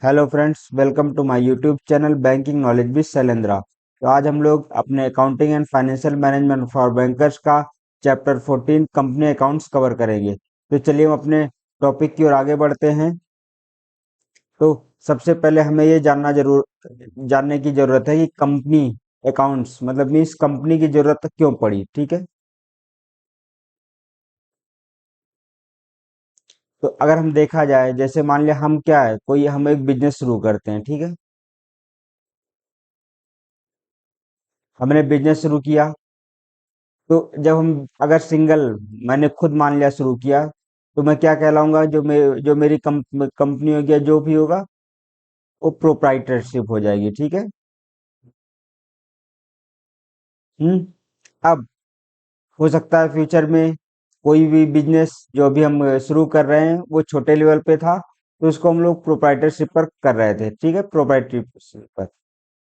Hello friends, welcome to my YouTube channel banking knowledge with Shailendra. तो आज हम लोग अपने accounting and financial management for bankers का चैप्टर 14 कंपनी अकाउंट्स कवर करेंगे। तो चलिए हम अपने टॉपिक की ओर आगे बढ़ते हैं। तो सबसे पहले हमें ये जानने की जरूरत है कि कंपनी अकाउंट्स मतलब मीन्स कंपनी की जरूरत क्यों पड़ी। ठीक है, तो अगर हम देखा जाए, जैसे मान लिया हम क्या है, कोई हम एक बिजनेस शुरू करते हैं। ठीक है, हमने बिजनेस शुरू किया। तो जब हम अगर सिंगल मैंने खुद मान लिया शुरू किया, तो मैं क्या कहलाऊंगा? जो मेरी कंपनी होगी या जो भी होगा, वो प्रोप्राइटरशिप हो जाएगी। ठीक है। हम्म। अब हो सकता है फ्यूचर में कोई भी बिजनेस जो अभी हम शुरू कर रहे हैं वो छोटे लेवल पे था, तो उसको हम लोग प्रोप्राइटरशिप पर कर रहे थे। ठीक है, प्रोप्राइटरशिप पर।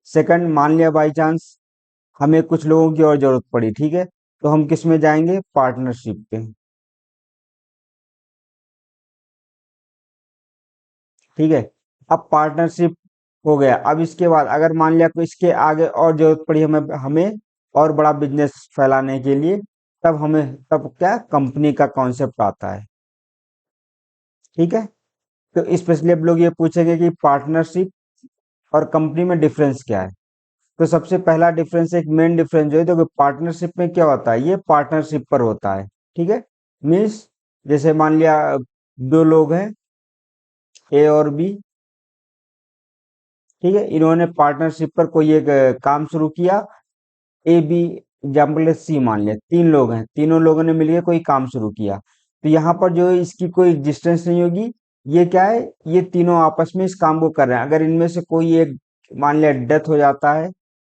सेकंड, मान लिया बाई चांस हमें कुछ लोगों की और जरूरत पड़ी। ठीक है, तो हम किस में जाएंगे? पार्टनरशिप पे। ठीक है, अब पार्टनरशिप हो गया। अब इसके बाद अगर मान लिया कोई इसके आगे और जरूरत पड़ी हमें हमें और बड़ा बिजनेस फैलाने के लिए, तब क्या कंपनी का कॉन्सेप्ट आता है। ठीक है, तो स्पेशली अब लोग ये पूछेंगे कि पार्टनरशिप और कंपनी में डिफरेंस क्या है। तो सबसे पहला डिफरेंस, एक मेन डिफरेंस जो है, तो पार्टनरशिप में क्या होता है, ये पार्टनरशिप पर होता है। ठीक है, मीन्स जैसे मान लिया दो लोग हैं, ए और बी। ठीक है, इन्होंने पार्टनरशिप पर कोई एक काम शुरू किया। ए बी एग्जाम्पल सी मान लिया, तीन लोग हैं, तीनों लोगों ने मिलकर कोई काम शुरू किया। तो यहाँ पर जो है इसकी कोई एग्जिस्टेंस नहीं होगी। ये क्या है, ये तीनों आपस में इस काम को कर रहे हैं। अगर इनमें से कोई एक मान लिया डेथ हो जाता है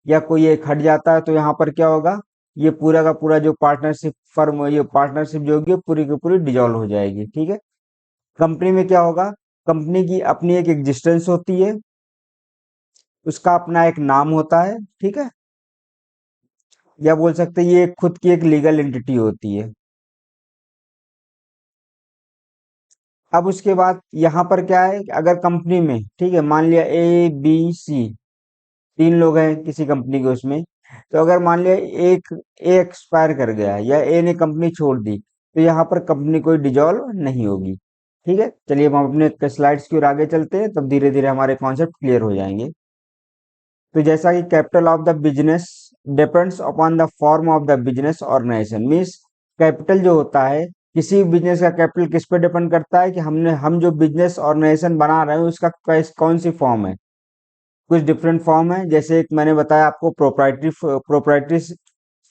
या कोई एक हट जाता है, तो यहाँ पर क्या होगा, ये पूरा का पूरा जो पार्टनरशिप फर्म, ये पार्टनरशिप जो होगी पूरी की पूरी डिजॉल्व हो जाएगी। ठीक है, कंपनी में क्या होगा, कंपनी की अपनी एक एग्जिस्टेंस होती है, उसका अपना एक नाम होता है। ठीक है, या बोल सकते हैं ये खुद की एक लीगल एंटिटी होती है। अब उसके बाद यहाँ पर क्या है कि अगर कंपनी में, ठीक है, मान लिया ए बी सी तीन लोग हैं किसी कंपनी के उसमें, तो अगर मान लिया एक ए एक्सपायर कर गया या ए ने कंपनी छोड़ दी, तो यहाँ पर कंपनी कोई डिजॉल्व नहीं होगी। ठीक है, चलिए अब हम अपने स्लाइड्स की ओर आगे चलते हैं, तब धीरे धीरे हमारे कॉन्सेप्ट क्लियर हो जाएंगे। तो जैसा कि capital of the business depends upon the form of the business organisation. Means capital जो होता है, किसी बिजनेस का कैपिटल किस पे डिपेंड करता है कि हम जो बिजनेस ऑर्गेनाइजेशन बना रहे हैं उसका कौन सी फॉर्म है। कुछ डिफरेंट फॉर्म है, जैसे एक मैंने बताया आपको, प्रोप्राइटरी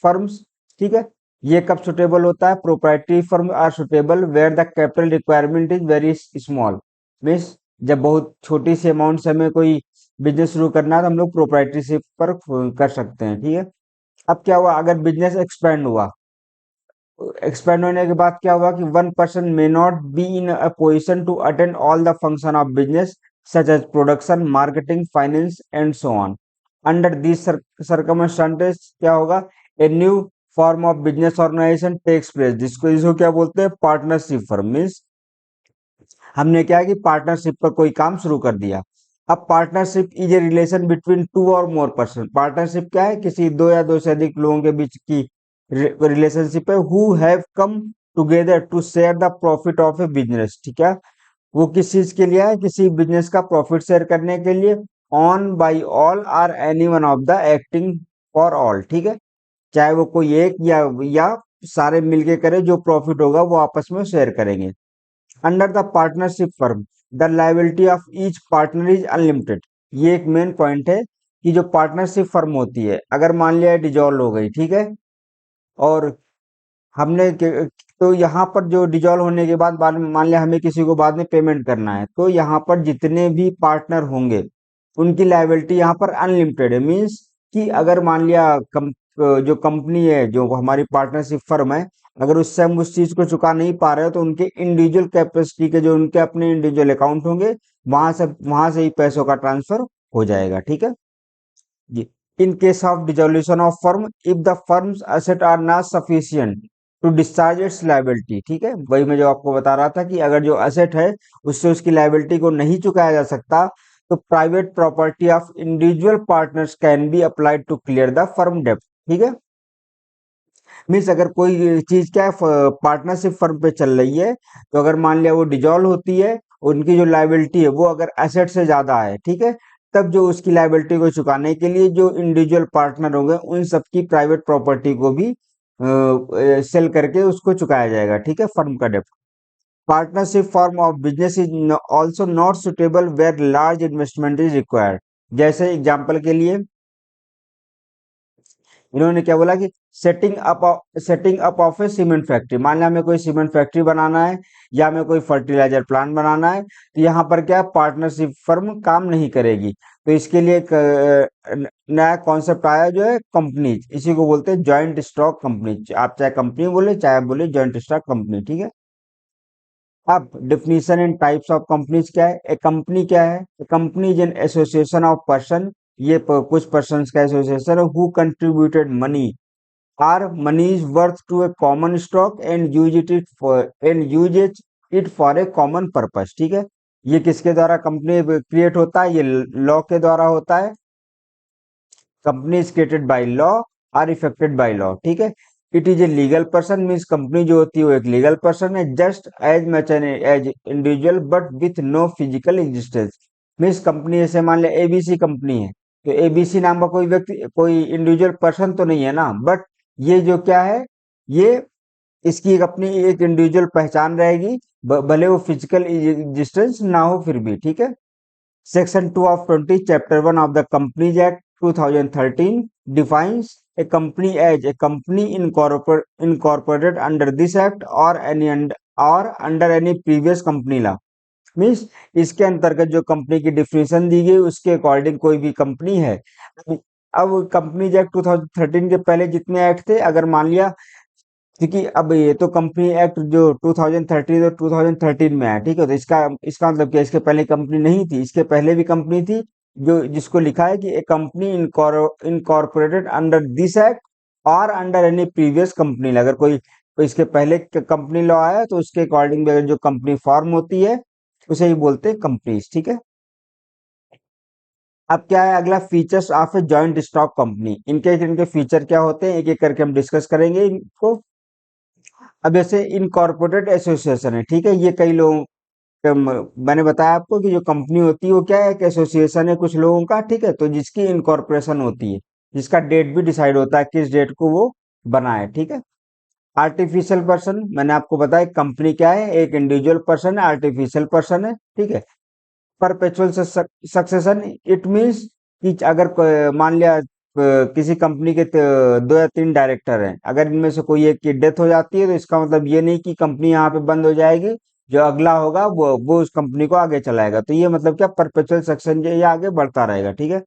फर्म्स। ठीक है, ये कब सुटेबल होता है? Proprietary firm are suitable where the capital requirement is very small. Means जब बहुत छोटी सी अमाउंट से हमें कोई बिजनेस शुरू करना है, तो हम लोग प्रोप्राइटरशिप पर कर सकते हैं। ठीक है, अब क्या हुआ, अगर बिजनेस एक्सपेंड हुआ, एक्सपेंड होने के बाद क्या हुआ कि one person may not be in a position to attend all the function of business such as production, marketing, finance and so on. Under this circumstances क्या होगा, a new form of business organisation takes place, जिसको इसको क्या बोलते हैं? Partnership firm. Means हमने क्या है कि पार्टनरशिप पर कोई काम शुरू कर दिया। अब partnership is a relation between two और मोर पर्सन। पार्टनरशिप क्या है, किसी दो या दो से अधिक लोगों के बीच की रिलेशनशिप है। Who have come together to share the profit of a business. ठीक है, वो किस चीज के लिए है? किसी बिजनेस का प्रॉफिट शेयर करने के लिए। On by all or any one of the acting for all. ठीक है, चाहे वो कोई एक या सारे मिलके करे, जो प्रॉफिट होगा वो आपस में शेयर करेंगे। Under the partnership firm the liability of each partner is unlimited. ये एक मेन पॉइंट है कि जो पार्टनरशिप फर्म होती है, अगर मान लिया डिजॉल्व हो गई, ठीक है, और हमने तो यहाँ पर जो डिजॉल्व होने के बाद में मान लिया हमें किसी को बाद में पेमेंट करना है, तो यहाँ पर जितने भी पार्टनर होंगे उनकी लायबिलिटी यहाँ पर अनलिमिटेड है। मीन्स कि अगर मान लिया जो कंपनी है, जो हमारी पार्टनरशिप फर्म है, अगर उससे हम उस चीज को चुका नहीं पा रहे हो, तो उनके इंडिविजुअल कैपेसिटी के जो उनके अपने इंडिविजुअल अकाउंट होंगे, वहां से ही पैसों का ट्रांसफर हो जाएगा। ठीक है जी। In case of dissolution of firm, if the firms asset are not sufficient to discharge its liability. ठीक है, वही मैं जो आपको बता रहा था कि अगर जो एसेट है उससे उसकी लायबिलिटी को नहीं चुकाया जा सकता, तो private property of individual partners can be applied to clear the firm डेब्ट। ठीक है, मीन्स अगर कोई चीज क्या है पार्टनरशिप फर्म पे चल रही है, तो अगर मान लिया वो डिजॉल्व होती है, उनकी जो लाइबिलिटी है वो अगर एसेट से ज्यादा है, ठीक है, तब जो उसकी लाइबिलिटी को चुकाने के लिए जो इंडिविजुअल पार्टनर होंगे उन सबकी प्राइवेट प्रॉपर्टी को भी सेल करके उसको चुकाया जाएगा। ठीक है, फर्म का डेब्ट। Partnership form of business is also not suitable where large investment is required. जैसे एग्जाम्पल के लिए इन्होंने क्या बोला कि setting up of a cement factory. मान लिया हमें कोई सीमेंट फैक्ट्री बनाना है या हमें कोई फर्टिलाइजर प्लांट बनाना है, तो यहाँ पर क्या पार्टनरशिप फर्म काम नहीं करेगी। तो इसके लिए एक नया कॉन्सेप्ट आया जो है कंपनीज, इसी को बोलते हैं जॉइंट स्टॉक कंपनी। आप चाहे कंपनी बोले चाहे आप बोले जॉइंट स्टॉक कंपनी। ठीक है, अब definition and types of companies क्या है। ए कंपनी क्या है, a company is an association of person, ये कुछ पर्सन का एसोसिएशन है, who contributed money or money is worth to a common stock and use it for a common purpose। ठीक है, ये किसके द्वारा कंपनी क्रिएट होता है, ये लॉ के द्वारा होता है। Company is created by law or effected by law. ठीक है, it is a legal person, means company जो होती है वो एक लीगल पर्सन है, just as much as individual but with no physical existence. Means company जैसे मान लिया एबीसी कंपनी है, तो एबीसी नाम का कोई व्यक्ति कोई इंडिविजुअल पर्सन तो नहीं है ना, बट ये जो क्या है, ये इसकी एक अपनी एक इंडिविजुअल पहचान रहेगी, भले वो फिजिकल एग्जिस्टेंस ना हो फिर भी। ठीक है, section 2 of 20 chapter 1 of the companies act 2013 defines a company as a company incorporated under this act और under any previous company law. Means इसके अंतर्गत जो कंपनी की डिफिनेशन दी गई उसके अकॉर्डिंग कोई भी कंपनी है। अब कंपनीज एक्ट 2013 के पहले जितने एक्ट थे, अगर मान लिया, क्योंकि अब ये तो कंपनी एक्ट जो 2013 और 2013 में आया, ठीक है, तो इसका इसका मतलब क्या, इसके पहले कंपनी नहीं थी, इसके पहले भी कंपनी थी, जो जिसको लिखा है कि a company incorporated under this act और अंडर एनी प्रीवियस कंपनी। अगर कोई इसके पहले कंपनी लॉ आया तो उसके अकॉर्डिंग भी अगर जो कंपनी फॉर्म होती है उसे ही बोलते हैं कंपनीज। ठीक है, अब क्या है अगला, features of a joint stock company. इनके फीचर क्या होते हैं एक एक करके हम डिस्कस करेंगे इनको। अब जैसे इनकॉर्पोरेटेड एसोसिएशन है, ठीक है, ये कई लोगों मैंने बताया आपको कि जो कंपनी होती है वो क्या है, एक एसोसिएशन है कुछ लोगों का, ठीक है, तो जिसकी इनकॉर्पोरेशन होती है, जिसका डेट भी डिसाइड होता है किस डेट को वो बना है। ठीक है, आर्टिफिशियल पर्सन, मैंने आपको बताया कंपनी क्या है, एक इंडिविजुअल पर्सन है, आर्टिफिशियल पर्सन है। ठीक है, परपेचुअल सक्सेशन, इट मीन्स कि अगर मान लिया किसी कंपनी के 2 या 3 डायरेक्टर हैं, अगर इनमें से कोई एक की डेथ हो जाती है तो इसका मतलब ये नहीं कि कंपनी यहाँ पे बंद हो जाएगी, जो अगला होगा वो उस कंपनी को आगे चलाएगा। तो ये मतलब क्या, परपेचुअल सक्सेशन, ये आगे बढ़ता रहेगा। ठीक है,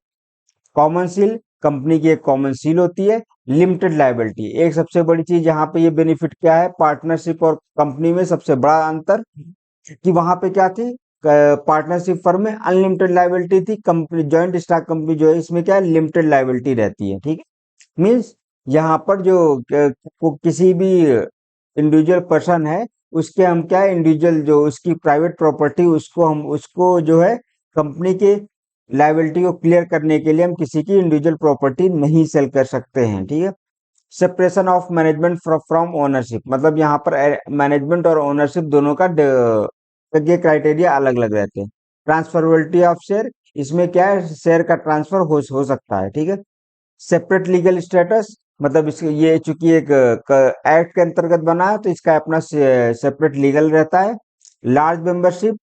कॉमन सील, कंपनी की एक कॉमन सील होती है। लिमिटेड लाइबिलिटी, एक सबसे बड़ी चीज यहाँ पे ये बेनिफिट क्या है, पार्टनरशिप और कंपनी में सबसे बड़ा अंतर कि वहां पे क्या थी, पार्टनरशिप फर्म में अनलिमिटेड लाइबिलिटी थी, कंपनी जॉइंट स्टॉक कंपनी जो है इसमें क्या है, लिमिटेड लाइबिलिटी रहती है। ठीक है, मीन्स यहाँ पर जो किसी भी इंडिविजुअल पर्सन है उसके हम क्या है, इंडिविजुअल जो उसकी प्राइवेट प्रॉपर्टी उसको जो है कंपनी के लाइबिलिटी को क्लियर करने के लिए हम किसी की इंडिविजुअल प्रॉपर्टी नहीं सेल कर सकते हैं। ठीक है, separation of management from ownership, मतलब यहाँ पर मैनेजमेंट और ओनरशिप दोनों का ये क्राइटेरिया अलग अलग रहते हैं। ट्रांसफरेबिलिटी ऑफ शेयर, इसमें क्या है, शेयर का ट्रांसफर हो सकता है। ठीक है, सेपरेट लीगल स्टेटस, मतलब इसके ये चूंकि एक एक्ट के अंतर्गत बना है तो इसका अपना सेपरेट लीगल रहता है। लार्ज मेंबरशिप,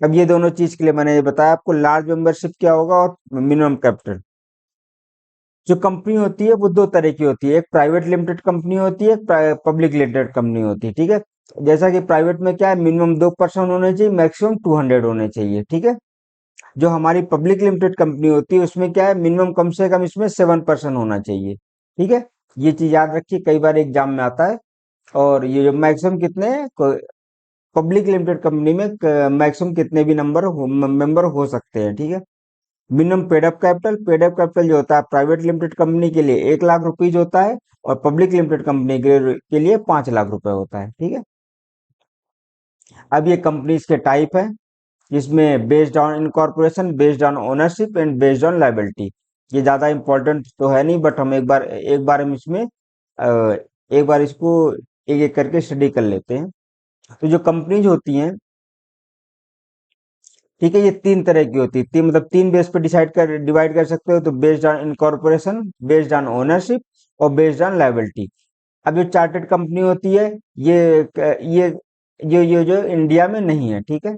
अब ये दोनों चीज के लिए मैंने ये बताया आपको, लार्ज मेंबरशिप क्या होगा और मिनिमम कैपिटल। जो कंपनी होती है वो 2 तरह की होती है, एक प्राइवेट लिमिटेड कंपनी होती है, एक पब्लिक लिमिटेड कंपनी होती है। ठीक है, जैसा कि प्राइवेट में क्या है, मिनिमम 2 पर्सन होने चाहिए, मैक्सिमम 200 होने चाहिए। ठीक है, जो हमारी पब्लिक लिमिटेड कंपनी होती है उसमें क्या है, मिनिमम कम से कम इसमें 7 पर्सन होना चाहिए। ठीक है, ये चीज याद रखिए, कई बार एग्जाम में आता है। और ये जो मैक्सिमम कितने, पब्लिक लिमिटेड कंपनी में मैक्सिमम कितने भी मेंबर हो सकते हैं। ठीक है, मिनिमम पेड अप कैपिटल जो होता है प्राइवेट लिमिटेड कंपनी के लिए 1 लाख रुपीज होता है, और पब्लिक लिमिटेड कंपनी के लिए 5 लाख रुपए होता है। ठीक है, अब ये कंपनीज के टाइप है। इसमें based on incorporation, based on ownership and based on liability. ये ज़्यादा इंपॉर्टेंट तो है नहीं, बट हम एक बार हम इसमें एक बार इसको एक एक करके स्टडी कर लेते हैं। तो जो कंपनीज होती हैं, ठीक है, ये तीन तरह की होती है। तीन मतलब तीन बेस पे डिवाइड कर सकते हो। तो based on incorporation, based on ownership और बेस्ड ऑन लायबिलिटी। अब जो चार्टर्ड कंपनी होती है, ये जो इंडिया में नहीं है, ठीक है।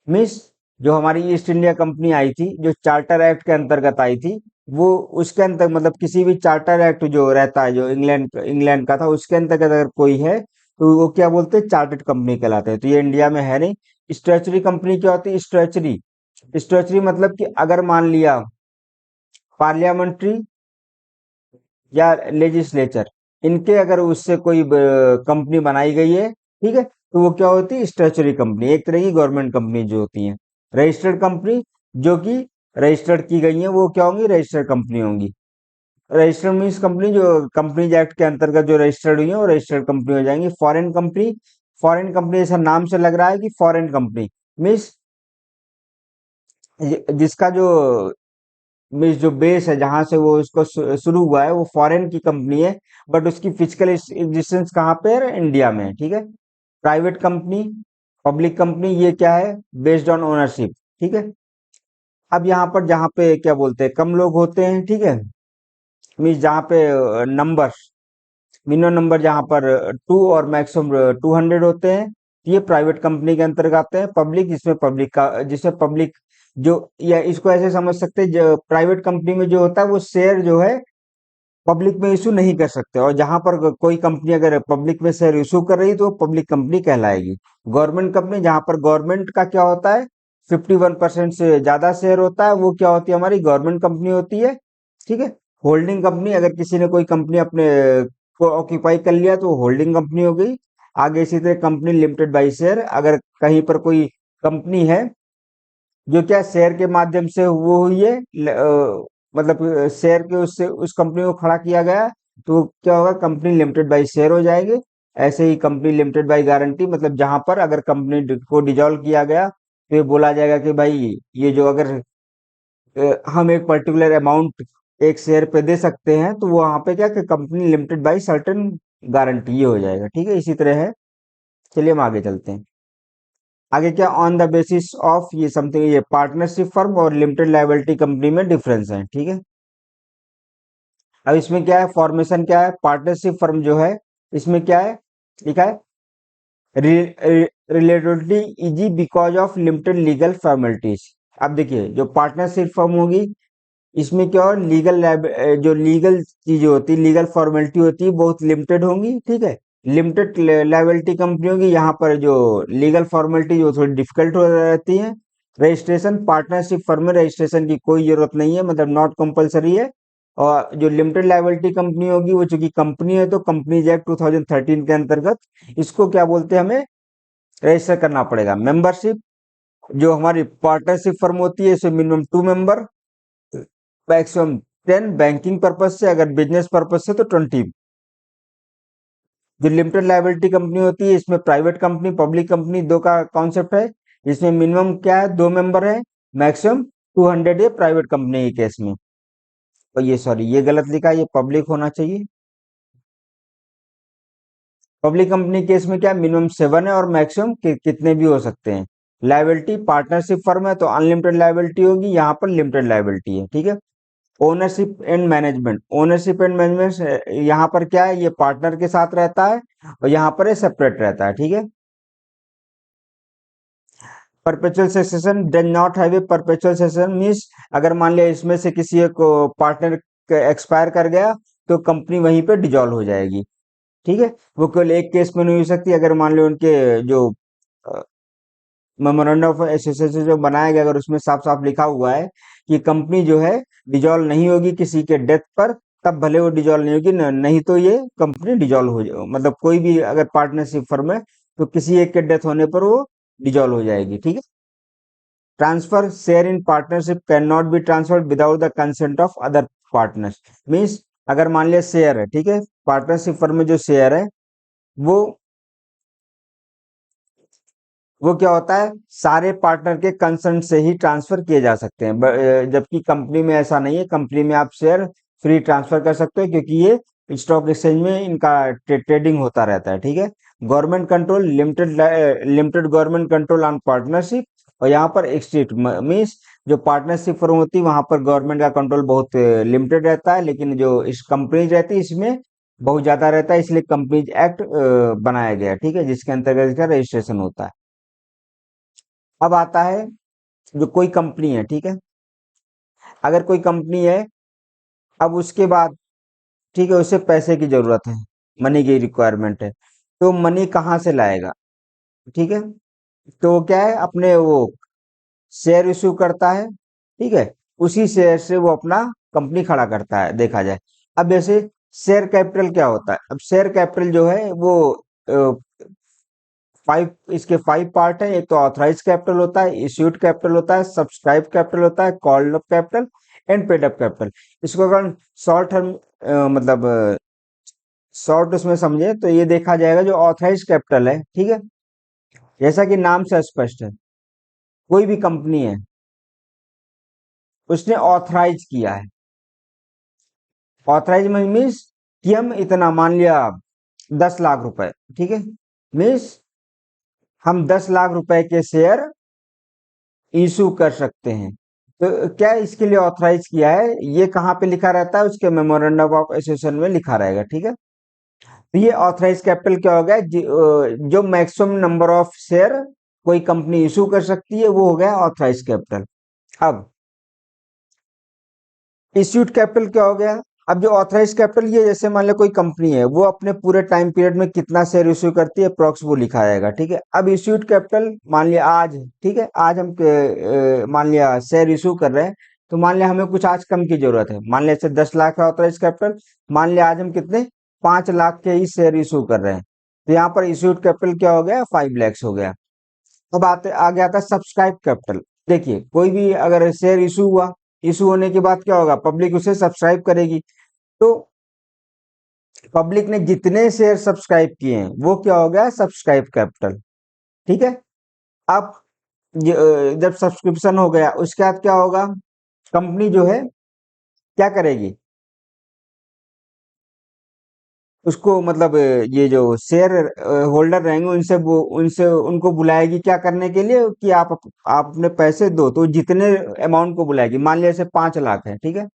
मिस, जो हमारी ईस्ट इंडिया कंपनी आई थी, जो चार्टर एक्ट के अंतर्गत आई थी, वो उसके अंतर मतलब किसी भी चार्टर एक्ट जो रहता है, जो इंग्लैंड का था, उसके अंतर्गत अगर कोई है तो वो क्या बोलते हैं, चार्टर्ड कंपनी कहलाते हैं। तो ये इंडिया में है नहीं। स्टैचुटरी कंपनी क्या होती है? स्टैचुटरी, स्टैचुटरी मतलब कि अगर मान लिया पार्लियामेंट्री या लेजिस्लेचर, इनके अगर उससे कोई कंपनी बनाई गई है, ठीक है, तो वो क्या होती है? Statutory company. एक तरह की गवर्नमेंट कंपनी जो होती है। रजिस्टर्ड कंपनी, जो कि रजिस्टर्ड की गई है, वो क्या होंगी? रजिस्टर्ड कंपनी होंगी। रजिस्टर्ड मीन्स कंपनी जो कंपनीज एक्ट के अंतर्गत जो रजिस्टर्ड हुई है, वो रजिस्टर्ड कंपनी हो जाएंगी। फॉरेन कंपनी, फॉरेन कंपनी ऐसा नाम से लग रहा है कि फॉरेन कंपनी मीन्स जिसका जो बेस है, जहां से वो इसको शुरू हुआ है, वो फॉरेन की कंपनी है, बट उसकी फिजिकल एग्जिस्टेंस कहाँ पे है? इंडिया में है, ठीक है। प्राइवेट कंपनी, पब्लिक कंपनी, ये क्या है? बेस्ड ऑन ओनरशिप, ठीक है। अब यहाँ पर जहाँ पे क्या बोलते हैं, कम लोग होते हैं, ठीक है, मीन्स जहाँ पे नंबर, मिनिमम नंबर जहाँ पर 2 और मैक्सिमम 200 होते हैं, ये प्राइवेट कंपनी के अंतर्गत आते हैं। पब्लिक, जिसमें पब्लिक जो, या इसको ऐसे समझ सकते हैं, जो प्राइवेट कंपनी में जो होता है, वो शेयर जो है पब्लिक में इशू नहीं कर सकते। और जहां पर कोई कंपनी अगर पब्लिक में शेयर इशू कर रही है, तो वो पब्लिक कंपनी कहलाएगी। गवर्नमेंट कंपनी, जहां पर गवर्नमेंट का क्या होता है, 51% से ज्यादा शेयर होता है, वो क्या होती है? हमारी गवर्नमेंट कंपनी होती है, ठीक है। होल्डिंग कंपनी, अगर किसी ने कोई कंपनी अपने को ऑक्यूपाई कर लिया, तो होल्डिंग कंपनी हो गई। आगे इसी तरह कंपनी लिमिटेड बाई शेयर, अगर कहीं पर कोई कंपनी है जो क्या शेयर के माध्यम से वो हुई है, मतलब शेयर के उससे उस कंपनी को खड़ा किया गया, तो क्या होगा? कंपनी लिमिटेड बाई शेयर हो जाएगी। ऐसे ही कंपनी लिमिटेड बाई गारंटी, मतलब जहां पर अगर कंपनी को डिजोल्व किया गया, तो ये बोला जाएगा कि भाई, ये जो अगर हम एक पर्टिकुलर अमाउंट एक शेयर पे दे सकते हैं, तो वो वहां पे क्या, कि company limited by certain guarantee, ये हो जाएगा, ठीक है। इसी तरह है। चलिए हम आगे चलते हैं। आगे क्या, ऑन द बेसिस ऑफ ये समथिंग, ये पार्टनरशिप फर्म और लिमिटेड लायबिलिटी कंपनी में डिफरेंस है, ठीक है। अब इसमें क्या है, फॉर्मेशन क्या है? पार्टनरशिप फर्म जो है, इसमें क्या है लिखा है? Relatively easy because of limited legal formalities. अब देखिए, जो पार्टनरशिप फर्म होगी, इसमें क्या हो, जो लीगल चीजें होती है, लीगल फॉर्मेलिटी होती है, बहुत लिमिटेड होंगी, ठीक है। लिमिटेड लायबिलिटी कंपनी होगी, यहाँ पर जो लीगल फॉर्मेलिटी जो थोड़ी डिफिकल्ट हो रहती है। रजिस्ट्रेशन, पार्टनरशिप फर्म में रजिस्ट्रेशन की कोई जरूरत नहीं है, मतलब नॉट कंपलसरी है। और जो लिमिटेड लायबिलिटी कंपनी होगी, वो चूंकि कंपनी है, तो कंपनीज एक्ट 2013 के अंतर्गत इसको क्या बोलते हैं, हमें रजिस्टर करना पड़ेगा। मेंबरशिप, जो हमारी पार्टनरशिप फर्म होती है, इसमें minimum 2 member, maximum 10, banking purpose से, अगर बिजनेस पर्पज से तो 20। जो लिमिटेड लायबिलिटी कंपनी होती है, इसमें प्राइवेट कंपनी, पब्लिक कंपनी, दो का कॉन्सेप्ट है। इसमें मिनिमम क्या है, 2 मेंबर है, मैक्सिमम 200 है प्राइवेट कंपनी के केस में। और ये सॉरी, ये गलत लिखा है, ये पब्लिक होना चाहिए। पब्लिक कंपनी केस में क्या, मिनिमम 7 है और मैक्सिमम कितने भी हो सकते हैं। लायबिलिटी, पार्टनरशिप फर्म है तो अनलिमिटेड लायबिलिटी होगी, यहाँ पर लिमिटेड लायबिलिटी है, ठीक है। Ownership and management, ownership and management यहाँ पर क्या है, ये पार्टनर के साथ रहता है, और यहाँ पर ये सेपरेट रहता है, ठीक है। Perpetual succession does not have a perpetual succession means, अगर मान लिया इसमें से किसी एक पार्टनर एक्सपायर कर गया, तो कंपनी वहीं पे डिजॉल्व हो जाएगी, ठीक है। वो केवल एक केस में नहीं हो सकती, अगर मान लो उनके जो मेमोरेंडम ऑफ एसोसिएशन जो बनाया गया, अगर उसमें साफ साफ लिखा हुआ है कि कंपनी जो है डिजॉल्व नहीं होगी किसी के डेथ पर, तब भले वो डिजॉल्व नहीं होगी, नहीं तो ये कंपनी डिजॉल्व हो जाए, मतलब कोई भी अगर पार्टनरशिप फर्म है, तो किसी एक के डेथ होने पर वो डिजॉल्व हो जाएगी, ठीक है। Transfer share in partnership can not be transferred without the consent of other partners means, अगर मान लिया शेयर है, ठीक है, पार्टनरशिप फर्म में जो शेयर है, वो वो क्या होता है, सारे पार्टनर के कंसेंट से ही ट्रांसफर किए जा सकते हैं। जबकि कंपनी में ऐसा नहीं है, कंपनी में आप शेयर फ्री ट्रांसफर कर सकते हो, क्योंकि ये स्टॉक एक्सचेंज में इनका ट्रेडिंग होता रहता है, ठीक है। Government control, limited government control on partnership. और यहाँ पर स्ट्रिक्ट मीन्स जो पार्टनरशिप फर्म होती है वहां पर गवर्नमेंट का कंट्रोल बहुत लिमिटेड रहता है, लेकिन जो इस कंपनीज रहती है इसमें बहुत ज्यादा रहता है, इसलिए कंपनीज एक्ट बनाया गया, ठीक है, जिसके अंतर्गत इसका रजिस्ट्रेशन होता है। अब आता है जो कोई कंपनी है, ठीक है, अगर कोई कंपनी है, अब उसके बाद, ठीक है, उसे पैसे की जरूरत है, मनी की रिक्वायरमेंट है, तो मनी कहाँ से लाएगा, ठीक है। तो वो क्या है, अपने वो शेयर इशू करता है, ठीक है, उसी शेयर से वो अपना कंपनी खड़ा करता है, देखा जाए। अब जैसे शेयर कैपिटल क्या होता है, अब शेयर कैपिटल जो है वो फाइव, इसके फाइव पार्ट है। एक तो ऑथराइज कैपिटल होता है, इश्यूड कैपिटल होता है, सब्सक्राइब कैपिटल होता है, called up capital and paid up capital. इसको अगर शॉर्ट टर्म मतलब शॉर्ट उसमें समझे तो ये देखा जाएगा, जो ऑथराइज कैपिटल है, ठीक है, जैसा कि नाम से स्पष्ट है, कोई भी कंपनी है उसने ऑथराइज किया है। ऑथराइज मीन्स कि हम इतना, मान लिया 10 लाख रुपए, ठीक है, मीन्स हम 10 लाख रुपए के शेयर इशू कर सकते हैं। तो क्या इसके लिए ऑथराइज किया है, ये कहाँ पे लिखा रहता है, उसके मेमोरेंडम ऑफ एसोसिएशन में लिखा रहेगा, ठीक है। तो ये ऑथराइज कैपिटल क्या हो गया, जो मैक्सिमम नंबर ऑफ शेयर कोई कंपनी इशू कर सकती है, वो हो गया ऑथराइज कैपिटल। अब इश्यूड कैपिटल क्या हो गया, अब जो ऑथराइज कैपिटल, ये जैसे मान लो कोई कंपनी है, वो अपने पूरे टाइम पीरियड में कितना शेयर इश्यू करती है, अप्रॉक्स वो लिखा जाएगा, ठीक है। अब इश्यूड कैपिटल, मान लिया आज, ठीक है, आज हम मान लिया शेयर इशू कर रहे हैं, तो मान लिया हमें कुछ आज कम की जरूरत है, मान लिया जैसे 10 लाख का ऑथराइज कैपिटल, मान लिया आज हम कितने 5 लाख के ही शेयर इशू कर रहे हैं, तो यहाँ पर इश्यूड कैपिटल क्या हो गया, 5 लैक्स हो गया। अब आगे आता है सब्सक्राइब कैपिटल। देखिए, कोई भी अगर शेयर इशू हुआ, इशू होने के बाद क्या होगा, पब्लिक उसे सब्सक्राइब करेगी। तो पब्लिक ने जितने शेयर सब्सक्राइब किए हैं वो क्या हो गया, सब्सक्राइब कैपिटल, ठीक है। अब जब सब्सक्रिप्शन हो गया, उसके बाद क्या होगा, कंपनी जो है क्या करेगी, उसको मतलब ये जो शेयर होल्डर रहेंगे उनसे वो उनसे उनको बुलाएगी क्या करने के लिए, कि आप अपने पैसे दो, तो जितने अमाउंट को बुलाएगी, मान लिया जैसे 5 लाख है, ठीक है,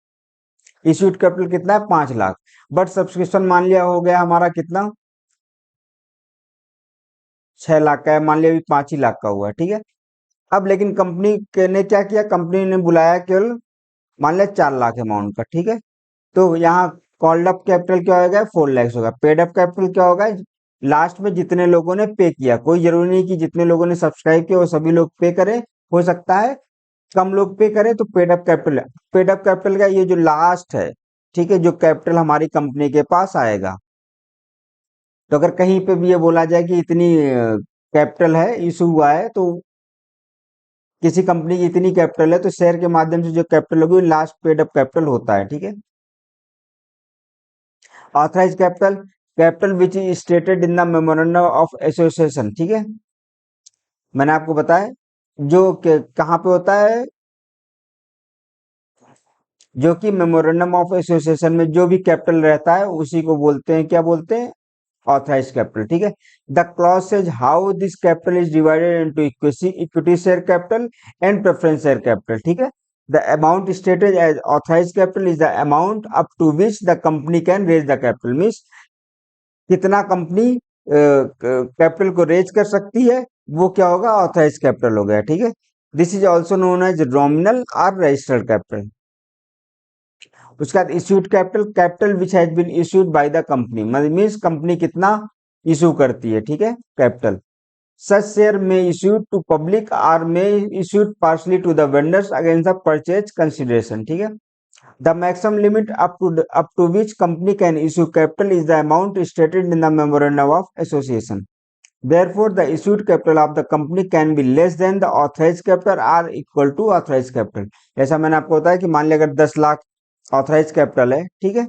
इश्यूड कैपिटल कितना है, 5 लाख, बट सब्सक्रिप्शन मान लिया हो गया हमारा कितना, 6 लाख का है, मान लिया अभी 5 ही लाख का हुआ है, ठीक है। अब लेकिन ने क्या किया, कंपनी ने बुलाया केवल मान लिया 4 लाख अमाउंट का, ठीक है। तो यहाँ कॉल्ड अप कैपिटल क्या होगा, 4 लैक्स होगा। पेड अप कैपिटल क्या होगा, लास्ट में जितने लोगों ने पे किया, कोई जरूरी नहीं कि जितने लोगों ने सब्सक्राइब किया वो सभी लोग पे करें, हो सकता है कम लोग पे करें, तो paid up capital, paid up capital का ये जो लास्ट है, ठीक है, जो कैपिटल हमारी कंपनी के पास आएगा। तो अगर कहीं पे भी ये बोला जाए कि इतनी कैपिटल है, इशू हुआ है, तो किसी कंपनी की इतनी कैपिटल है, तो शेयर के माध्यम से जो कैपिटल होगी वो लास्ट पेड अप कैपिटल होता है, ठीक है। Authorise capital, capital which is stated in the memorandum of association, ठीक है, मैंने आपको बताया जो कहाँ पे होता है, जो कि मेमोरेंडम ऑफ एसोसिएशन में जो भी कैपिटल रहता है उसी को बोलते हैं, क्या बोलते हैं, ऑथराइज कैपिटल, ठीक है। The clause says how this capital is divided into equity share capital and preference share capital, ठीक है। The amount stated as authorise capital is the amount up to which the company can raise the capital, means कितना company capital को raise कर सकती है, वो क्या होगा, ऑथराइज कैपिटल हो गया, ठीक है। This is also known as nominal और रजिस्टर्ड कैपिटल। उसके बाद issued capital, capital which has been issued by the company, means company कितना इशू करती है, ठीक है, कैपिटल। सच शेयर में इश्यूड टू पब्लिक और में issued partly to the vendors against the purchase consideration, ठीक है। The maximum limit up to which company can issue capital is the amount stated in the memorandum of association. Therefore, the issued capital of the company can be less than the authorized capital or equal to authorized capital। जैसा मैंने आपको बताया कि मान लिया अगर 10 lakh authorise capital है, ठीक है।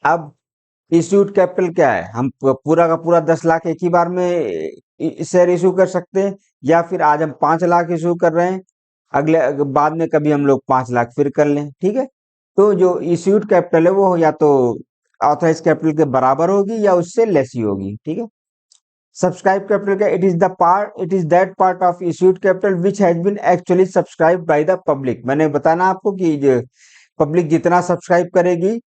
अब इश्यूड कैपिटल क्या है, हम पूरा का पूरा 10 लाख एक ही बार में शेयर इशू कर सकते हैं, या फिर आज हम 5 लाख इशू कर रहे हैं, बाद में कभी हम लोग 5 लाख फिर कर लें, ठीक है। तो जो इश्यूड कैपिटल है वो या तो ऑथराइज कैपिटल के बराबर होगी या उससे लेस ही होगी, ठीक है। सब्सक्राइब कैपिटल का, it is that part of issued capital which has been actually subscribe by the public. मैंने बताया ना आपको कि पब्लिक जितना सब्सक्राइब करेगी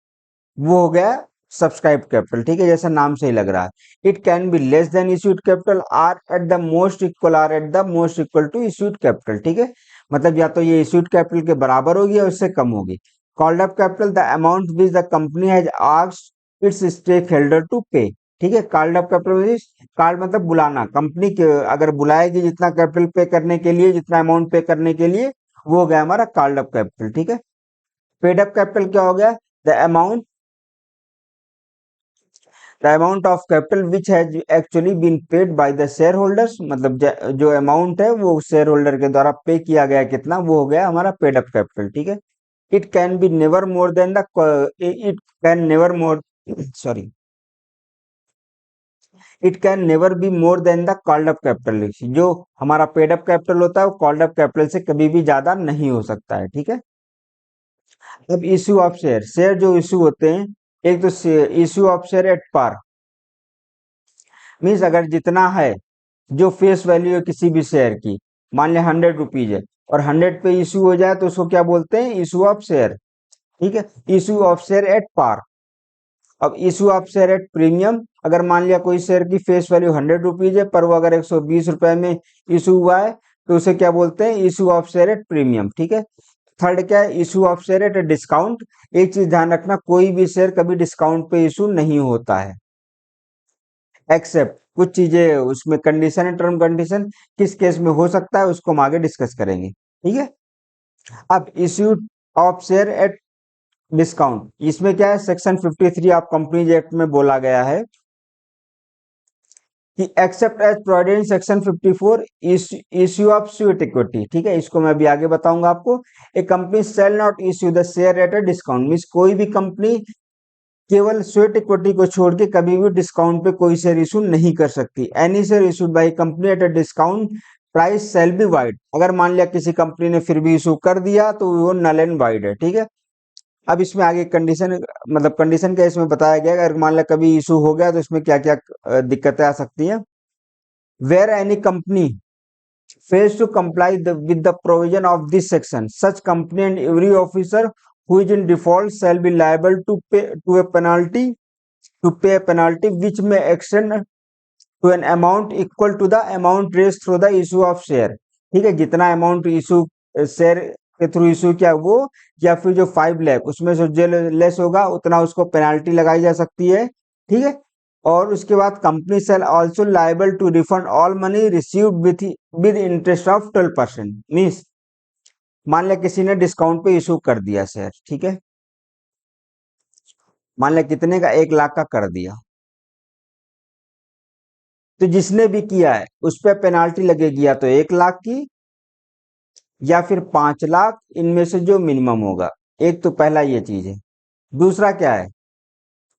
वो हो गया सब्सक्राइब कैपिटल, ठीक है, जैसा नाम से ही लग रहा है। It can be less than issued capital or at the most equal, or at the most equal to issued capital, ठीक है। मतलब या तो ये इश्यूड कैपिटल के बराबर होगी या उससे कम होगी। Called up capital, the amount which the company has asked its stakeholder to pay, ठीक है। कॉल्ड अप कैपिटल, कॉल्ड मतलब बुलाना, कंपनी के अगर बुलाएगी जितना कैपिटल पे करने के लिए, जितना अमाउंट पे करने के लिए, वो हो गया हमारा कॉल्ड अप कैपिटल, ठीक है। पेड अप कैपिटल क्या हो गया, the amount of capital which has actually been paid by the shareholders, मतलब जो अमाउंट है वो शेयर होल्डर के द्वारा पे किया गया कितना, वो हो गया हमारा पेड अप कैपिटल, ठीक है। It can be never more than the, it can never more sorry it can never be more than the called up capital. जो हमारा पेड अप कैपिटल होता है वो कॉल्ड अप कैपिटल से कभी भी ज्यादा नहीं हो सकता है, ठीक है। अब इश्यू ऑफ शेयर, शेयर जो इश्यू होते हैं, एक तो issue of share at par, means अगर जितना है जो फेस वैल्यू है किसी भी शेयर की, मान लिया 100 रुपीज है और 100 पे इशू हो जाए तो उसको क्या बोलते हैं, इशू ऑफ शेयर, ठीक है। Issue of share at par. अब issue of share at premium, अगर मान लिया कोई शेयर की फेस वैल्यू 100 रुपीज है पर वो अगर 120 रुपए में इशू हुआ है तो उसे क्या बोलते हैं, issue of share at premium, ठीक है। थर्ड क्या है, issue of share at discount. एक चीज ध्यान रखना, कोई भी शेयर कभी डिस्काउंट पे इशू नहीं होता है, एक्सेप्ट कुछ चीजें उसमें कंडीशन है, टर्म कंडीशन किस केस में हो सकता है उसको हम आगे डिस्कस करेंगे, ठीक है। अब issue of share at discount, इसमें क्या है, सेक्शन 53 ऑफ कंपनीज एक्ट में बोला गया है कि except as provident section 54 issue of sweet equity, ठीक है। इसको मैं अभी आगे बताऊंगा आपको। A company shall not issue the share at a discount, means कोई भी कंपनी केवल स्वेट इक्विटी को छोड़ के कभी भी डिस्काउंट पे कोई शेयर इशू नहीं कर सकती। Any share issued by company at a discount price shall be void, अगर मान लिया किसी कंपनी ने फिर भी इशू कर दिया तो वो नल एंड वाइड है, ठीक है। अब इसमें आगे कंडीशन, मतलब कंडीशन क्या इसमें बताया गया, अगर मान लिया कभी इशू हो गया तो इसमें क्या क्या दिक्कतें आ सकती हैं। Where any company fails to comply with the provision of this section, such company and every officer who is in default shall be liable to pay a penalty which may extend to an amount equal to the amount raised through the issue of share, ठीक है। जितना amount issue share के through issue किया वो, या फिर जो 5 लाख उसमें से जो लेस होगा उतना उसको पेनाल्टी लगाई जा सकती है, ठीक है। और उसके बाद company shall also liable to refund all money received with interest of 12%, means मान लिया किसी ने डिस्काउंट पे इशू कर दिया शेयर, ठीक है। मान लिया कितने का, 1 लाख का कर दिया, तो जिसने भी किया है उस पर पेनाल्टी लगेगी या तो 1 लाख की या फिर 5 लाख, इनमें से जो मिनिमम होगा। एक तो पहला ये चीज है। दूसरा क्या है,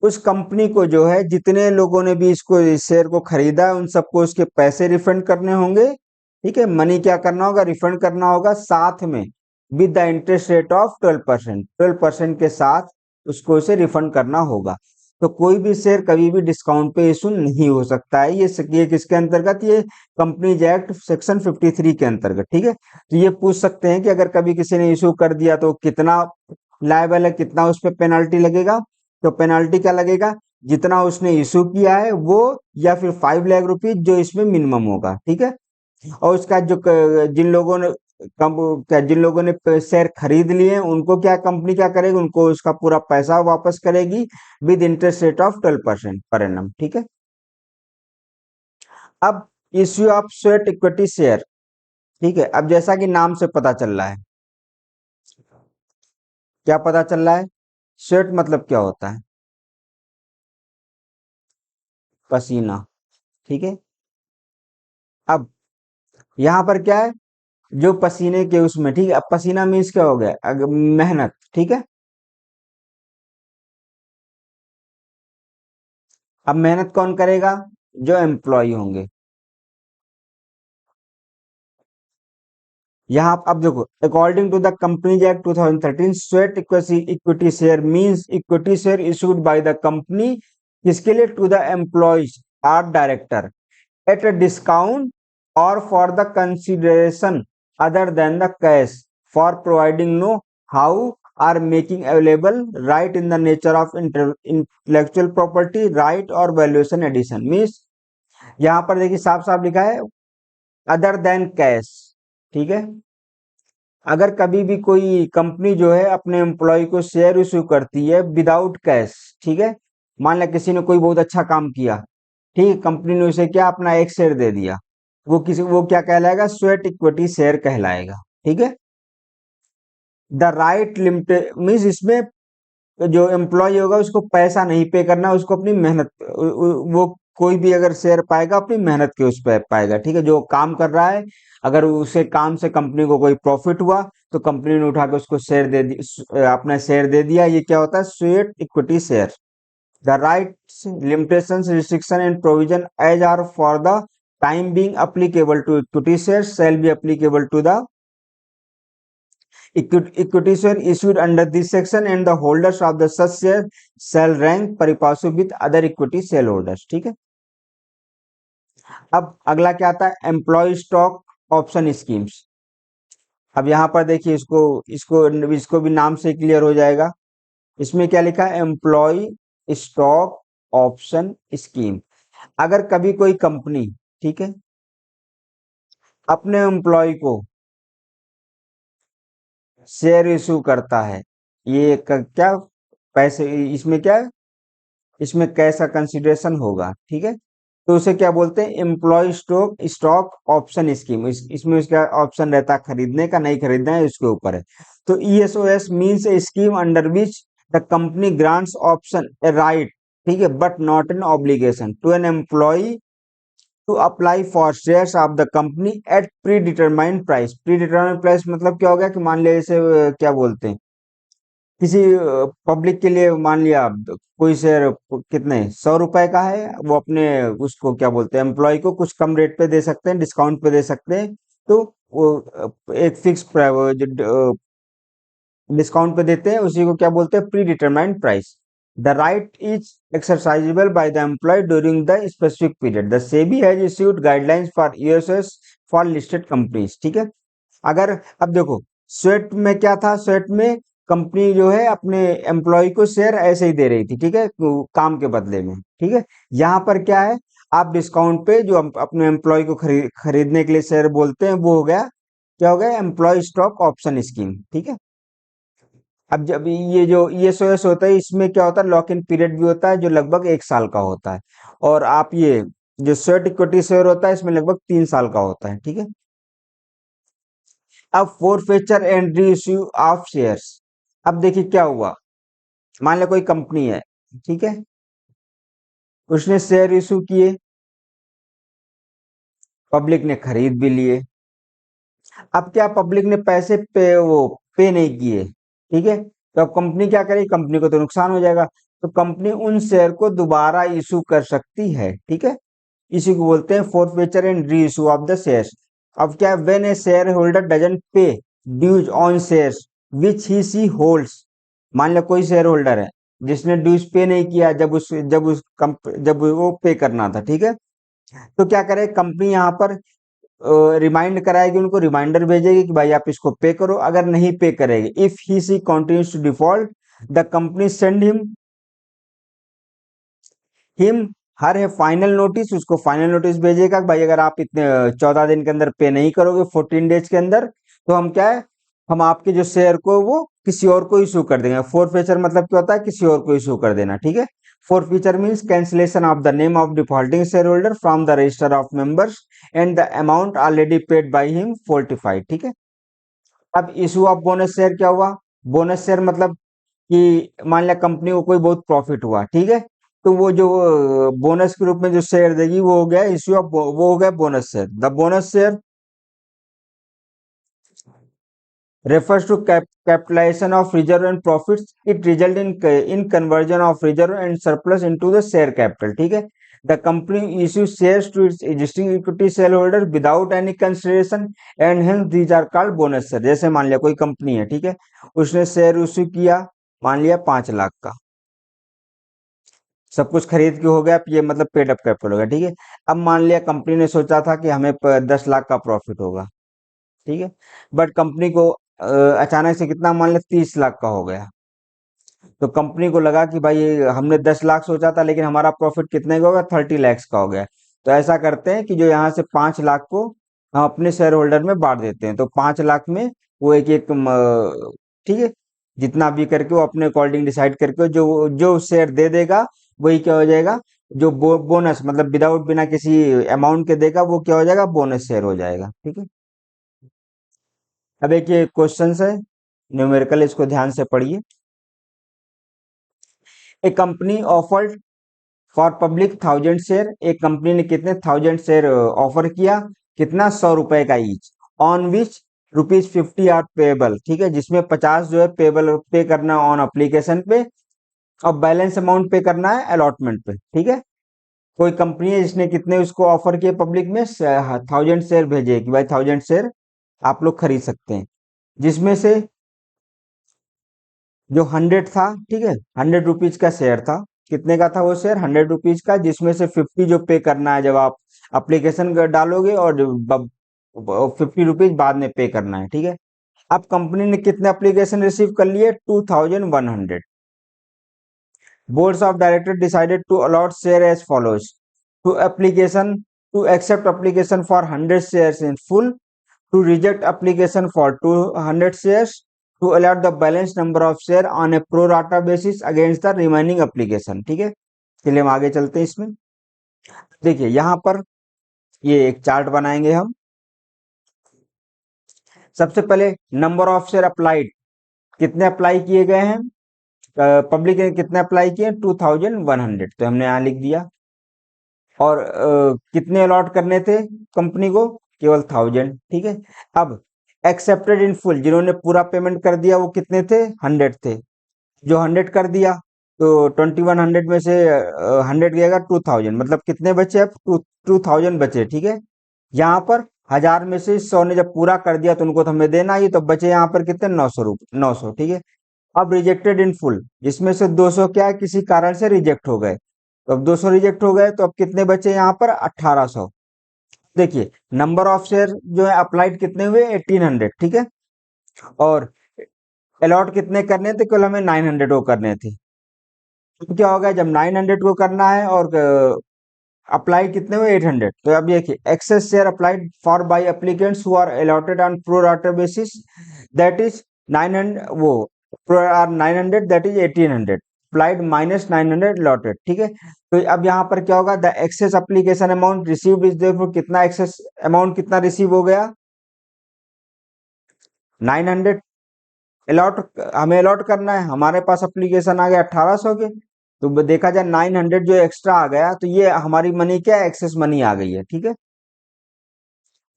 उस कंपनी को जो है जितने लोगों ने भी इसको, इस शेयर को खरीदा है उन सबको उसके पैसे रिफंड करने होंगे, ठीक है। मनी क्या करना होगा, रिफंड करना होगा, साथ में with the interest rate of 12%, 12% के साथ उसको इसे रिफंड करना होगा। तो कोई भी शेयर कभी भी डिस्काउंट पे इशू नहीं हो सकता है। ये किसके अंतर्गत, ये कंपनीज एक्ट सेक्शन 53 के अंतर्गत, ठीक है। तो ये पूछ सकते हैं कि अगर कभी किसी ने इशू कर दिया तो कितना लायबल है, कितना उस पर पेनाल्टी लगेगा। तो पेनाल्टी क्या लगेगा, जितना उसने इशू किया है वो, या फिर 5 लाख रुपीज जो इसमें मिनिमम होगा, ठीक है। और उसका जो जिन लोगों ने शेयर खरीद लिए हैं उनको क्या कंपनी क्या करेगी, उनको उसका पूरा पैसा वापस करेगी with interest rate of 12% per annum, ठीक है। अब issue of sweat equity share, ठीक है। अब जैसा कि नाम से पता चल रहा है, क्या पता चल रहा है, स्वेट मतलब क्या होता है, पसीना, ठीक है। अब यहाँ पर क्या है, जो पसीने के उसमें, ठीक है। अब पसीना मीन्स क्या हो गया, मेहनत, ठीक है। अब मेहनत कौन करेगा? जो एम्प्लॉय होंगे। यहाँ अब देखो, according to the companies act 2013, sweat equity share means equity share issued by the company, किसके लिए? To the employees or director at a discount or for the consideration other than the cash, for providing know how are making available right in the nature of intellectual property right or valuation addition means, यहाँ पर देखिए साफ साफ लिखा है other than cash. ठीक है, अगर कभी भी कोई कंपनी जो है अपने एम्प्लॉय को शेयर इश्यू करती है विदाउट कैश, ठीक है, मान लिया किसी ने कोई बहुत अच्छा काम किया, ठीक है, कंपनी ने उसे क्या अपना एक शेयर दे दिया, वो क्या कहलाएगा? स्वेट इक्विटी शेयर कहलाएगा। ठीक है, द राइट लिमिटेड मीन्स इसमें जो एम्प्लॉय होगा उसको पैसा नहीं पे करना, उसको अपनी मेहनत, वो कोई भी अगर शेयर पाएगा अपनी मेहनत के उस पर पाएगा। ठीक है, जो काम कर रहा है, अगर उसे काम से कंपनी को कोई प्रॉफिट हुआ तो कंपनी ने उठा के उसको शेयर दे दी, अपना शेयर दे दिया, ये क्या होता है? Sweat equity share. The rights limitations restriction and provision as are for the time being applicable to equity shares shall be applicable to the equity share issued under this section, and the holders of the such share shall rank pari passu with other equity shareholders। ठीक है, अब अगला क्या आता है? Employee stock option schemes. अब यहाँ पर देखिए, इसको इसको इसको भी नाम से क्लियर हो जाएगा। इसमें क्या लिखा है? Employee stock option scheme. अगर कभी कोई कंपनी, ठीक है, अपने एम्प्लॉय को शेयर इशू करता है, ये क्या पैसे, इसमें क्या है? इसमें कैसा कंसिडरेशन होगा। ठीक है, तो उसे क्या बोलते हैं? Employee stock stock option scheme. इसमें उसका ऑप्शन रहता है खरीदने का, नहीं खरीदना है उसके ऊपर है। तो ESOS means a scheme under which the company grants option a right, ठीक है, but not an obligation to an employ to apply for shares of the company at predetermined price. Predetermined price मतलब क्या हो गया कि मान लिया इसे क्या बोलते हैं, किसी पब्लिक के लिए मान लिया आप कोई शेयर कितने 100 रुपए का है, वो अपने उसको क्या बोलते हैं, एम्प्लॉय को कुछ कम रेट पे दे सकते हैं, डिस्काउंट पे दे सकते हैं। तो वो एक फिक्स डिस्काउंट पे देते हैं, उसी को क्या बोलते हैं? Predetermined price. The right is exercisable by the employee during the specific period. The SEBI has issued guidelines for USS for listed companies. ठीक है, अगर अब देखो, स्वेट में क्या था? स्वेट में कंपनी जो है अपने एम्प्लॉय को शेयर ऐसे ही दे रही थी, ठीक है, काम के बदले में। ठीक है, यहाँ पर क्या है? आप डिस्काउंट पे जो अपने एम्प्लॉय को खरीदने के लिए शेयर बोलते हैं, वो हो गया क्या? हो गया एम्प्लॉय स्टॉक ऑप्शन स्कीम। ठीक है, अब जब ये जो ईएसओएस होता है, इसमें क्या होता है? लॉक इन पीरियड भी होता है जो लगभग 1 साल का होता है। और आप ये जो स्वेट इक्विटी शेयर होता है, इसमें लगभग 3 साल का होता है। ठीक है, अब फोरफेचर एंड री इश्यू ऑफ शेयर्स। अब देखिए क्या हुआ, मान लो कोई कंपनी है, ठीक है, उसने शेयर इशू किए, पब्लिक ने खरीद भी लिए। अब क्या पब्लिक ने पैसे पे नहीं किए, ठीक है, तो अब कंपनी क्या करेगी? कंपनी को तो नुकसान हो जाएगा, तो कंपनी उन शेयर को दोबारा इशू कर सकती है। ठीक है, इसी को बोलते हैं forfeiture and reissue of the shares. अब क्या? When a shareholder doesn't pay dues on shares which he she holds. मान लो कोई शेयर होल्डर है जिसने ड्यूज पे नहीं किया जब वो पे करना था, ठीक है, तो क्या करे कंपनी? यहाँ पर रिमाइंड कराएगी, उनको रिमाइंडर भेजेगी कि भाई आप इसको पे करो। अगर नहीं पे करेगी, if he she continues to default, the company send him her है फाइनल नोटिस। उसको फाइनल नोटिस भेजेगा कि भाई अगर आप इतने 14 दिन के अंदर पे नहीं करोगे, 14 डेज के अंदर, तो हम क्या है, हम आपके जो शेयर को वो किसी और को इशू कर देंगे। फोरफेचर मतलब क्या होता है? किसी और को इशू कर देना। ठीक है, forfeiture means cancellation of the name of defaulting share holder from the register of members and the amount already paid by him fortified. ठीक है, अब इशू ऑफ बोनस शेयर क्या हुआ? बोनस शेयर मतलब कि मान लिया कंपनी को कोई बहुत प्रॉफिट हुआ, ठीक है, तो वो जो बोनस के रूप में जो शेयर देगी वो हो गया इश्यू ऑफ, वो हो गया bonus share. The bonus share refers to capitalization of reserve and profits. It result in conversion of reserve and surplus into the share capital. ठीक है, the company issues shares to its existing equity shareholders without any consideration and hence these are called bonus share. जैसे मान लिया कोई company है, ठीक है, उसने शेयर इश्यू किया, मान लिया 5 लाख का, सब कुछ खरीद के हो गया, ये मतलब पेड अप कैपिटल हो गया, ठीक है। अब मान लिया कंपनी ने सोचा था कि हमें 10 लाख का प्रॉफिट होगा, ठीक है, बट कंपनी को अचानक से कितना, मान लिया 30 लाख का हो गया, तो कंपनी को लगा कि भाई हमने 10 लाख सोचा था लेकिन हमारा प्रॉफिट कितने का होगा, 30 लैक्स का हो गया। तो ऐसा करते हैं कि जो यहाँ से 5 लाख को हम अपने शेयर होल्डर में बांट देते हैं, तो 5 लाख में वो एक एक ठीक है, जितना भी करके वो अपने अकॉर्डिंग डिसाइड करके जो जो शेयर दे देगा वही क्या हो जाएगा, जो बोनस मतलब विदाउट बिना किसी अमाउंट के देगा वो क्या हो जाएगा, बोनस शेयर हो जाएगा, ठीक है। अब एक ये क्वेश्चन है न्यूमेरिकल, इसको ध्यान से पढ़िए। A company offered for public 1000 share, एक कंपनी ने कितने 1000 शेयर ऑफर किया, कितना, 100 रुपए का each, on which ₹50 are payable, ठीक है, जिसमें 50 जो है पेबल पे करना है ऑन अप्लीकेशन पे, और बैलेंस अमाउंट पे करना है अलॉटमेंट पे, ठीक है। कोई कंपनी है जिसने कितने उसको ऑफर किए पब्लिक में, 1000 शेयर भेजे कि भाई 1000 शेयर आप लोग खरीद सकते हैं, जिसमें से जो 100 था, ठीक है, 100 रुपीज का शेयर था, कितने का था वो शेयर, 100 रुपीज का, जिसमें से 50 जो पे करना है जब आप अप्लीकेशन डालोगे, और 50 रुपीज बाद में पे करना है, ठीक है। अब कंपनी ने कितने एप्लीकेशन रिसीव कर लिए, 2100। Boards of director decided to allot share as follows, to application to accept application for 100 shares in full, to reject application for 200 shares, to allot the balance number of share on a pro rata basis against the remaining application, ठीक है। चलिए हम आगे चलते हैं इसमें। देखिए यहाँ पर ये एक चार्ट बनाएंगे हम। सबसे पहले नंबर ऑफ शेयर अप्लाइड, कितने अप्लाई किए गए हैं, पब्लिक ने कितने अप्लाई किए, 2100, तो हमने यहाँ लिख दिया। और कितने अलॉट करने थे कंपनी को, केवल 1000, ठीक है। अब एक्सेप्टेड इन फुल, जिन्होंने पूरा पेमेंट कर दिया वो कितने थे, 100 थे, जो 100 कर दिया, तो 2100 में से 100 गएगा 2000, मतलब कितने बचे, अब 2000 बचे, ठीक है। यहाँ पर 1000 में से 100 ने जब पूरा कर दिया तो उनको तो हमें देना ही, तो बचे यहाँ पर कितने, 900 900, ठीक है। अब रिजेक्टेड इन फुल, जिसमें से 200 क्या है, किसी कारण से रिजेक्ट हो गए, तो अब 200 रिजेक्ट हो गए, तो अब कितने बचे यहाँ पर, 1800। देखिए नंबर ऑफ शेयर जो है अप्लाइड कितने हुए, 1800, ठीक है। और अलॉट कितने करने थे, केवल हमें 900 को करने थे। तो क्या होगा, जब 900 को करना है और अप्लाई कितने हुए, 800, तो अब देखिए excess share applied for by applicants who are allotted on pro rata basis, that is 900, वो pro are 900, that is 1800 applied minus 900 allotted, ठीक है। तो अब यहाँ पर क्या होगा, the excess application amount received is therefore, कितना एक्सेस अमाउंट कितना रिसीव हो गया, 900। अलॉट, हमें अलॉट करना है, हमारे पास एप्लीकेशन आ गया 1800 के, तो देखा जाए 900 जो एक्स्ट्रा आ गया, तो ये हमारी मनी क्या है, एक्सेस मनी आ गई है, ठीक है।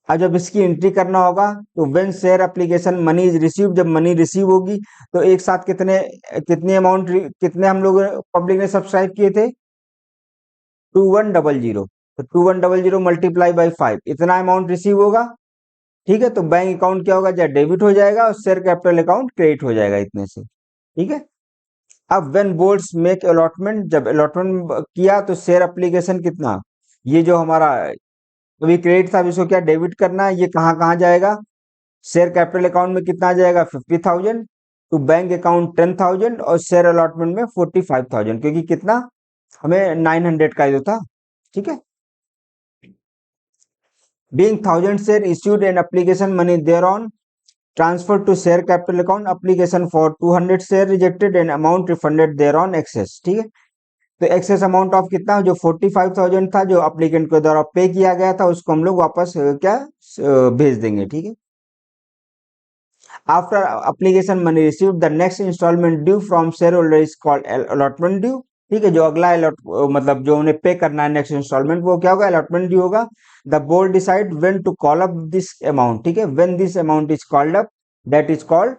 अब जब इसकी एंट्री करना होगा, तो when share application money is receive, जब मनी रिसीव होगी तो एक साथ कितने कितने अमाउंट, कितने हम लोग पब्लिक ने सब्सक्राइब किए थे, 2100, तो 2100 मल्टीप्लाई बाई 5, इतना अमाउंट रिसीव होगा, ठीक है। तो बैंक अकाउंट क्या होगा, जब डेबिट हो जाएगा और शेयर कैपिटल अकाउंट क्रेडिट हो जाएगा इतने से, ठीक है। अब व्हेन बोर्ड्स मेक अलॉटमेंट, जब अलॉटमेंट किया तो शेयर एप्लीकेशन कितना, ये जो हमारा अभी क्रेडिट था, अब इसको क्या डेबिट करना है, ये कहाँ कहाँ जाएगा, शेयर कैपिटल अकाउंट में कितना जाएगा, 50,000, टू बैंक अकाउंट 10,000, और शेयर अलॉटमेंट में 45,000, क्योंकि कितना, हमें 900 का ही तो था, ठीक है। Being 1000 share issued an application money thereon transferred to share capital account, application for 200 share rejected and amount refunded thereon excess, ठीक है। तो एक्सेस अमाउंट ऑफ कितना, जो 45,000 था जो अप्लीकेंट के द्वारा पे किया गया था, उसको हम लोग वापस क्या भेज देंगे, ठीक है। After application money received, the next instalment due from shareholder is called allotment due, ठीक है। जो अगला मतलब जो उन्हें पे करना है नेक्स्ट इंस्टॉलमेंट, वो क्या होगा, अलॉटमेंट ड्यू होगा। The board decide when to call up this amount, ठीक है, when this amount is called up, that is called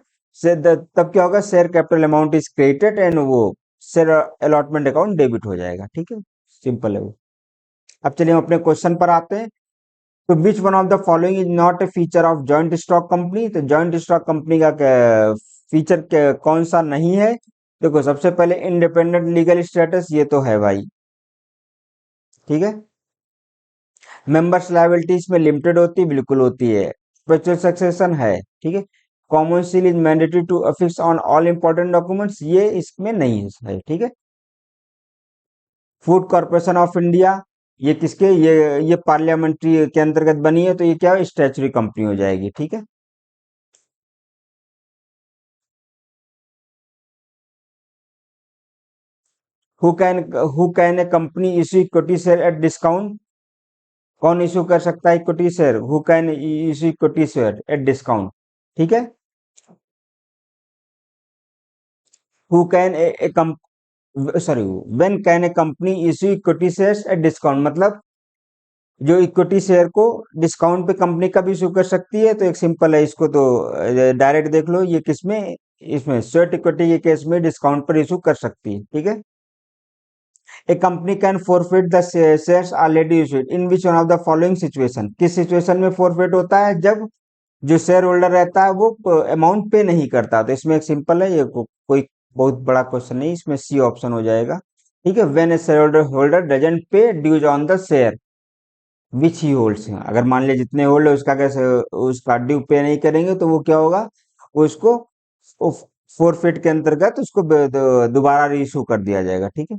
तब क्या होगा, share capital amount is created and वो शेयर अलॉटमेंट अकाउंट डेबिट हो जाएगा। ठीक है, सिंपल है वो। अब चलिए हम अपने क्वेश्चन पर आते हैं। तो विच one of the following is not a feature of joint stock company. तो जॉइंट स्टॉक कंपनी का फीचर कौन सा नहीं है? देखो, सबसे पहले इंडिपेंडेंट लीगल स्टेटस, ये तो है भाई। ठीक है। मेंबर्स लायबिलिटीज में लिमिटेड होती है, बिल्कुल होती है। स्पेशल सक्सेशन है। ठीक है। Common seal is mandatory to affix on all important documents, ये इसमें नहीं है। ठीक है। फूड कॉर्पोरेशन ऑफ इंडिया, ये किसके, ये पार्लियामेंट्री के अंतर्गत बनी है, तो ये क्या है, स्टैच्यूटरी कंपनी हो जाएगी। ठीक है। Who can who can a company issue equity share at discount. कौन इश्यू कर सकता है equity share? Who can issue equity share at discount. ठीक है। Who can a sorry, when can a company issue equity shares at discount, मतलब जो equity share को discount पे कंपनी कब इशू कर सकती है? तो एक सिंपल है, इसको तो डायरेक्ट देख लो, ये किसमें, इसमें स्वेट इक्विटी के केस में डिस्काउंट पर इशू कर सकती है। ठीक है। A company can forfeit the shares already issued in which one of the following situation. किस सिचुएशन में फोरफिट होता है? जब जो शेयर होल्डर रहता है वो अमाउंट पे नहीं करता। तो इसमें एक सिंपल है, ये कोई बहुत बड़ा क्वेश्चन नहीं, इसमें सी ऑप्शन हो जाएगा। ठीक है। When a shareholder doesn't pay dues on the share which he holds. अगर मान लिया जितने होल्ड है उसका कैसे, उसका ड्यू पे नहीं करेंगे तो वो क्या होगा, उसको फोरफिट के अंतर्गत उसको दोबारा रीइशू कर दिया जाएगा। ठीक है।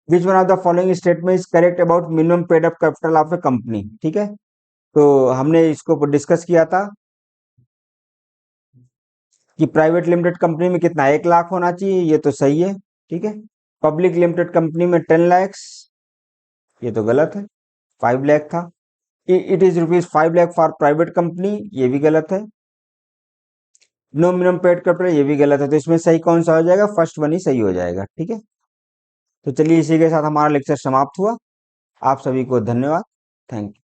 विच one of the following statement is correct about minimum paid up capital of A company. ठीक है। तो हमने इसको डिस्कस किया था कि प्राइवेट लिमिटेड कंपनी में कितना, 1 लाख होना चाहिए, ये तो सही है। ठीक है। पब्लिक लिमिटेड कंपनी में 10 लैक्स, ये तो गलत है, 5 लाख था। It is ₹5 lakh for private company, ये भी गलत है। नो मिनिमम पेड कैपिटल, ये भी गलत है। तो इसमें सही कौन सा हो जाएगा? फर्स्ट वन ही सही हो जाएगा। ठीक है। तो चलिए, इसी के साथ हमारा लेक्चर समाप्त हुआ। आप सभी को धन्यवाद। Thank you.